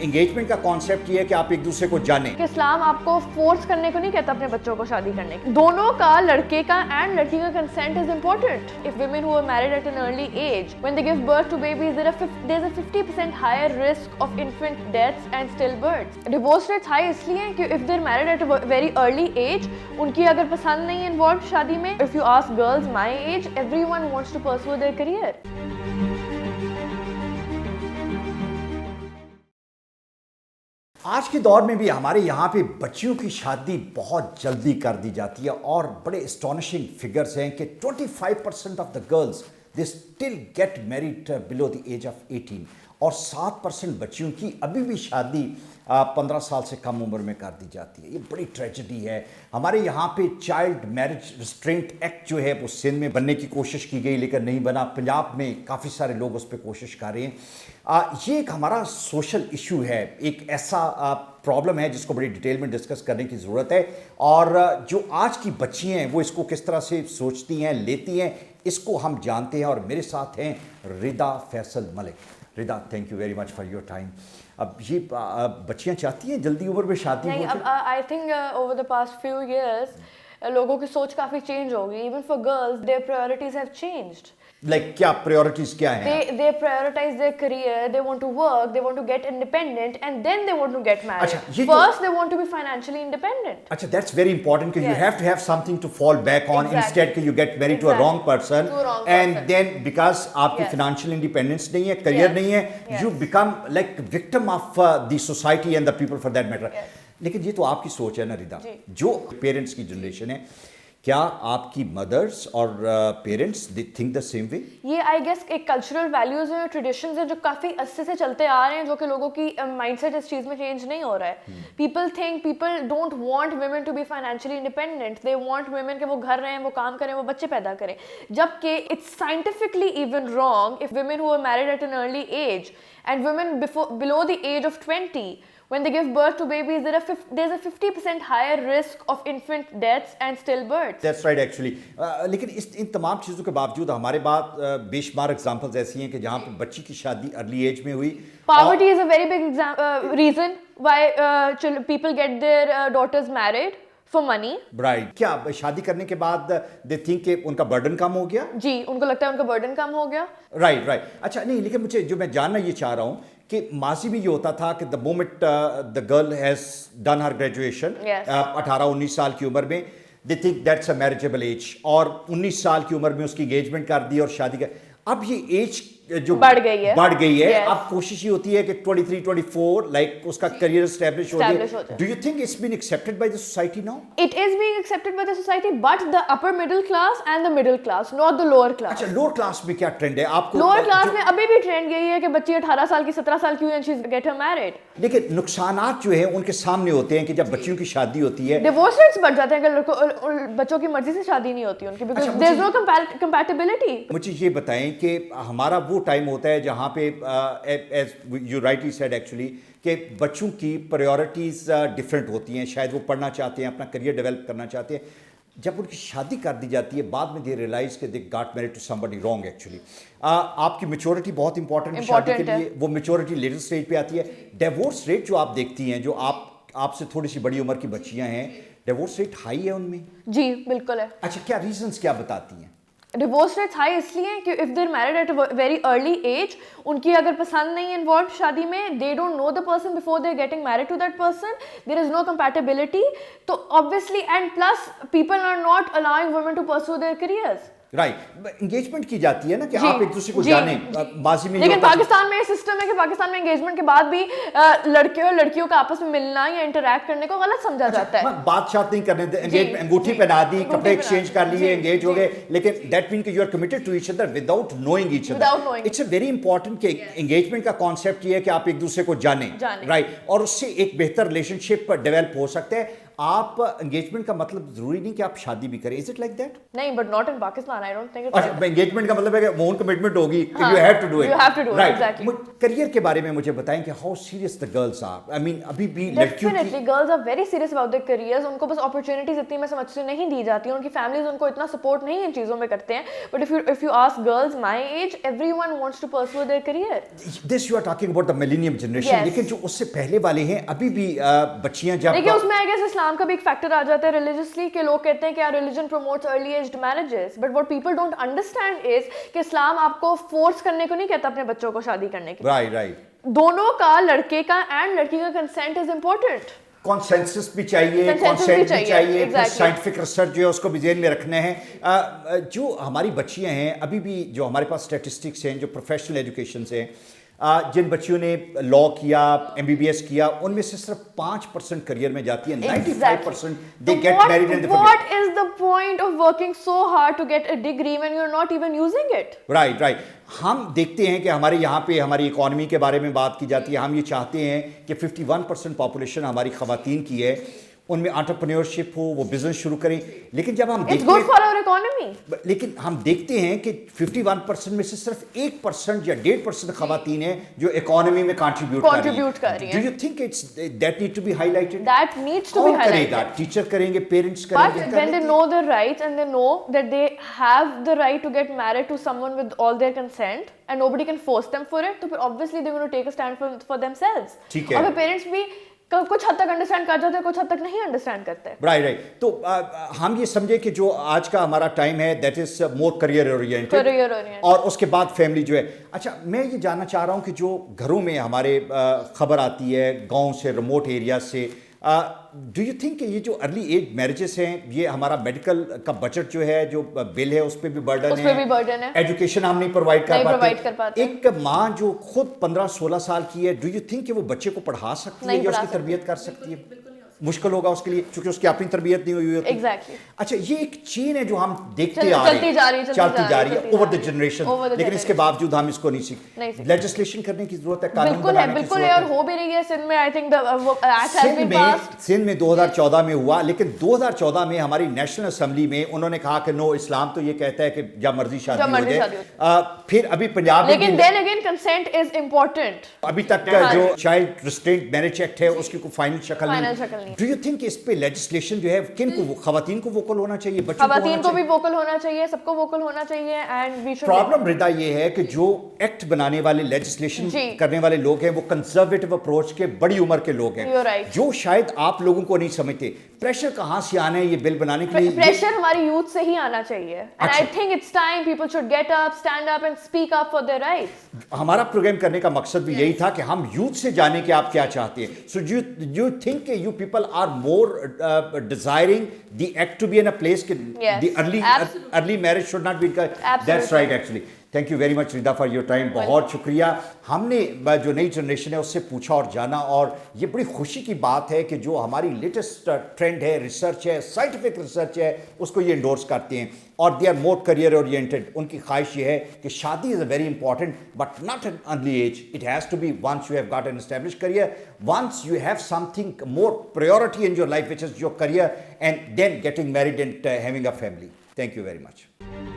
Engagement का concept ये है कि आप एक दूसरे को जानें। कि इस्लाम आपको फोर्स करने को नहीं कहता अपने बच्चों को शादी करने की। दोनों का, लड़के का एंड लड़की का consent is important. If women who are married at an early age, when they give birth to babies, there's a 50% higher risk of infant deaths and stillbirths. Divorce rates high इसलिए हैं कि if they're married at a very early age, उनकी अगर पसंद नहीं है involved शादी में, if you ask girls my age, everyone wants to pursue their career. आज के दौर में भी हमारे यहाँ पे बच्चियों की शादी बहुत जल्दी कर दी जाती है और बड़े एस्टॉनिशिंग फिगर्स हैं कि 25% of the girls they still get married below the age of 18 और 7% बच्चियों की अभी भी शादी 15 साल से कम उम्र में कर दी जाती है। ये बड़ी ट्रेजेडी है। हमारे यहाँ पे चाइल्ड मैरिज रिस्ट्रेंट एक्ट जो है वो सिंध में बनने की कोशिश की गई लेकिन नहीं बना। पंजाब में काफ़ी सारे लोग उस पर कोशिश कर रहे हैं। ये एक हमारा सोशल इशू है, एक ऐसा प्रॉब्लम है जिसको बड़ी डिटेल में डिस्कस करने की ज़रूरत है और जो आज की बच्चियाँ हैं वो इसको किस तरह से सोचती हैं, लेती हैं, इसको हम जानते हैं। और मेरे साथ हैं Rida Faisal Malik. Rida, thank you very much for your time. अब ये बच्चियाँ चाहती हैं जल्दी उम्र में शादी नहीं, हो अब I think over the past few years लोगों की सोच काफी चेंज होगी। Even for girls there priorities have changed. Like क्या प्रायोरिटीज क्या हैं? They prioritize their career. They want to work. They want to get independent, and then they want to get married. अच्छा, First, they want to be financially independent. अच्छा, that's very important because you Yes. have to have something to fall back on. Exactly. Instead कि you get married to a wrong person, To a wrong and person. then because आपकी Yes. financial independence नहीं है, career Yes. नहीं है, Yes. you become like victim of the society and the people for that matter. Yes. लेकिन ये तो आपकी सोच है ना रिदा, जी। जो पेरेंट्स की जनरेशन है, क्या आपकी मदर्स और parents they think the same way? ये आई गेस एक कल्चरल वैल्यूज हैं, ट्रेडिशंस हैं जो काफी अस्से से चलते आ रहे हैं, जो कि लोगों की माइंडसेट इस चीज में चेंज नहीं हो रहा है। People don't want women to be financially independent. They want women के वो घर रहें, वो काम करें, वो बच्चे पैदा करें, जबकि it's scientifically even wrong if women who are married at an early age and women below the age of 20 when they give birth to babies, there's a 50% higher risk of infant deaths and stillbirths. That's right actually. लेकिन इन तमाम चीज़ों के बावजूद हमारे पास बेशुमार examples ऐसी हैं कि जहाँ पे बच्ची की शादी अर्ली एज में हुई। Poverty is a very big reason why people get their daughters married for money. Right. क्या शादी करने के बाद दे थिंक कि उनका बर्डन कम हो गया? जी, उनको लगता है उनका बर्डन कम हो गया। Right right. अच्छा, नहीं लेकिन मुझे जो मैं जानना ये चाह रहा हूँ कि माजी में ये होता था कि the moment the girl has done her graduation 18-19 साल की उम्र में they think that's a marriageable age और 19 साल की उम्र में उसकी एंगेजमेंट कर दी और शादी कर। अब ये एज जो बढ़ गई है Yes. अब कोशिश ये होती है कि 23-24 लाइक उसका करियर एस्टैब्लिश हो जाए। Do you think it's been accepted by the society now? It is being accepted by the society, but the upper middle class and the middle class, not the lower class. अच्छा, lower class में क्या trend है आपको? Lower class में अभी भी trend यही है कि बच्ची 18 साल की, 17 साल की हुई and she get her married. लेकिन नुकसानात जो है उनके सामने होते हैं कि जब बच्चियों की शादी होती है। डिवोर्स रेट्स बढ़ जाते हैं अगर बच्चों की मर्जी से शादी नहीं होती उनकी, because there is no compatibility. मुझे ये बताएं कि हमारा वो टाइम होता है जहाँ पे as you rightly said actually कि बच्चों की प्रायोरिटीज़ डिफरेंट होती हैं। शायद वो पढ़ना चाहते हैं, अपना करियर डेवलप करना चाहते हैं। जब उनकी शादी कर दी जाती है बाद में दे रियलाइज कि they got married to somebody wrong actually. आपकी मैच्योरिटी बहुत इंपॉर्टेंट है शादी के लिए, वो मैच्योरिटी लेटर स्टेज पे आती है। डिवोर्स रेट जो आप देखती हैं, जो आपसे थोड़ी सी बड़ी उम्र की बच्चियां हैं, डिवोर्स रेट हाई है उनमें? जी बिल्कुल है। अच्छा, क्या रीजंस क्या बताती हैं? डिवोर्स रेट्स हाई इसलिए कि if they're married at a very early age, उनकी अगर पसंद नहीं है इन्वॉल्व शादी में, they don't know the person before they getting married to that person, there is no compatibility, तो obviously and plus people are not allowing women to pursue their careers. Right. Engagement की जाती है ना कि आप एक दूसरे को जाने। माजी में लेकिन पाकिस्तान में ये सिस्टम है कि पाकिस्तान में एंगेजमेंट के बाद भी लड़के और लड़कियों का आपस में मिलना या इंटरैक्ट करने को गलत समझा जाता है। बात नहीं करने दे, अंगूठी पहना दी, कपड़े एक्सचेंज कर लिए, एंगेज हो गए, लेकिन दैट मीन कि you are committed to each other without knowing each other. It's a very important कि एंगेजमेंट का कॉन्सेप्ट ये है कि आप एक दूसरे को जाने, राइट, और उससे एक बेहतर रिलेशनशिप डेवलप हो सकता है। आप एंगेजमेंट का मतलब जरूरी नहीं कि आप शादी भी करें, इज इट लाइक दैट? नहीं, but not in Pakistan. I don't think it's अच्छा, एंगेजमेंट का मतलब है कि वो कमिटमेंट होगी, हाँ, you have to do it. you have to do it, exactly. Career के बारे में मुझे बताएं कि how serious the girls are. I mean अभी भी लड़कियों की Definitely, girls are very serious about their careers. उनको बस opportunities इतनी मैं समझती हूँ नहीं दी जाती हैं, उनकी families उनको इतना support नहीं इन चीज़ों में करते हैं. But if you ask girls my age, everyone wants to pursue their career. This you are talking about the millennium generation, Yes. लेकिन जो उससे पहले वाले हैं अभी भी बच्चियां जब देखिए उसमें आई गेस इस्लाम का भी एक फैक्टर आ जाता है रिलीजियसली कि लोग कहते हैं कि यार religion promotes early aged marriages, but what people don't understand is कि इस्लाम आपको फोर्स करने को नहीं कहता अपने बच्चों को शादी करने के लिए. राइट राइट, दोनों का, लड़के का एंड लड़की का कंसेंट इज इंपॉर्टेंट. कॉन्सेंसस भी चाहिए, Consensus कॉन्सेंट भी भी चाहिए, चाहिए, exactly. साइंटिफिक रिसर्च जो है उसको भी ध्यान में रखना है। जो हमारी बच्चियां हैं अभी भी, जो हमारे पास स्टैटिस्टिक्स हैं, जो प्रोफेशनल एजुकेशन हैं, जिन बच्चियों ने लॉ किया, MBBS किया, उनमें से सिर्फ 5% करियर में जाती है, 95% they get married and What is the point of working so hard to get a degree when you're not even using it? Right right. हम देखते हैं कि हमारे यहाँ पे हमारी इकोनॉमी के बारे में बात की जाती है, हम ये चाहते हैं कि 51% पॉपुलेशन हमारी ख़वातीन की है, उनमें एंटरप्रेन्योरशिप हो, वो बिजनेस शुरू करें, लेकिन जब हम It's good for our economy. लेकिन हम देखते हैं कि 51% में से सिर्फ 1% या 1.5% खवातीन हैं जो इकोनॉमी में कंट्रीब्यूट कर रही हैं. Do you think it's that need to be highlighted? That needs to be कौन highlighted. करेगा? टीचर करेंगे, पेरेंट्स But करेंगे? when they know their rights and they know that they have the right to get married to someone with all their consent and nobody can force them for it, तो फिर obviously they're going to take a stand for themselves. ठीक है. और फिर parents भी कुछ हद तक अंडरस्टैंड कर जाते हैं, कुछ हद तक नहीं अंडरस्टैंड करते. Right right. तो हम ये समझे कि जो आज का हमारा टाइम है that is more career oriented, और उसके बाद फैमिली जो है। अच्छा, मैं ये जानना चाह रहा हूँ कि जो घरों में हमारे खबर आती है गांव से, रिमोट एरिया से, डू यू थिंक ये जो अर्ली एज मैरिजेस हैं, ये हमारा मेडिकल का बजट जो है, जो बिल है, उस पर भी बर्डन है, एजुकेशन हम नहीं प्रोवाइड कर पाते। एक माँ जो खुद 15-16 साल की है, डू यू थिंक कि वो बच्चे को पढ़ा सकती है या उसकी तरबियत कर सकती है? मुश्किल होगा उसके लिए, क्योंकि उसकी अपनी तरबियत नहीं हुई होती। Exactly. अच्छा, ये एक चेन है जो हम देखते आ रहे हैं, चलती जा रही है ओवर द जनरेशन, लेकिन इसके बावजूद हम इसको नहीं सीख। लेजिस्लेशन करने की जरूरत है, कानून बनाने की जरूरत है। और हो भी रही है सिंध में। आई थिंक सिंध में 2014 में हुआ, लेकिन 2014 में हमारी नेशनल असेंबली में उन्होंने कहा कि नो, इस्लाम तो ये कहता है कि जब मर्जी शादी हो जाए। फिर अभी पंजाब में, लेकिन then again consent is important. अभी तक जो चाइल्ड रिस्ट्रेंट मैरिज एक्ट है उसकी कोई फाइनल शक्ल नहीं। डू यू थिंक इस पे लेजिस्लेशन जो है किन को, खवातीन को वोकल होना चाहिए, बच्चों को खवातीन को भी वोकल होना चाहिए, सबको वोकल होना चाहिए, एंड वी शुड। प्रॉब्लम रिदा ये है कि जो एक्ट बनाने वाले, लेजिस्लेशन करने वाले लोग हैं, वो कंजर्वेटिव अप्रोच के, बड़ी उम्र के लोग हैं, right. जो शायद आप लोगों को नहीं समझते। प्रेशर कहाँ से आना है ये बिल बनाने के लिए? प्रेशर हमारी यूथ से ही आना चाहिए, and I think it's time people should get up, stand up and speak up for their rights. हमारा प्रोग्राम करने का मकसद भी यही था कि हम यूथ से जाने कि आप क्या चाहते हैं। So you think you people are more desiring the act to be in a place कि the early marriage should not be. That's right actually. Thank you very much Rida for your time, बहुत शुक्रिया। हमने जो नई generation है उससे पूछा और जाना, और ये बड़ी खुशी की बात है कि जो हमारी लेटेस्ट ट्रेंड है, रिसर्च है, साइंटिफिक रिसर्च है, उसको ये इंडोर्स करते हैं, और they are more career oriented. उनकी ख्वाहिश ये है कि शादी is a very important, but not an early age. It has to be once you have got an establish career, once you have something more priority in your life which is your career, and then getting married and having a family. Thank you very much.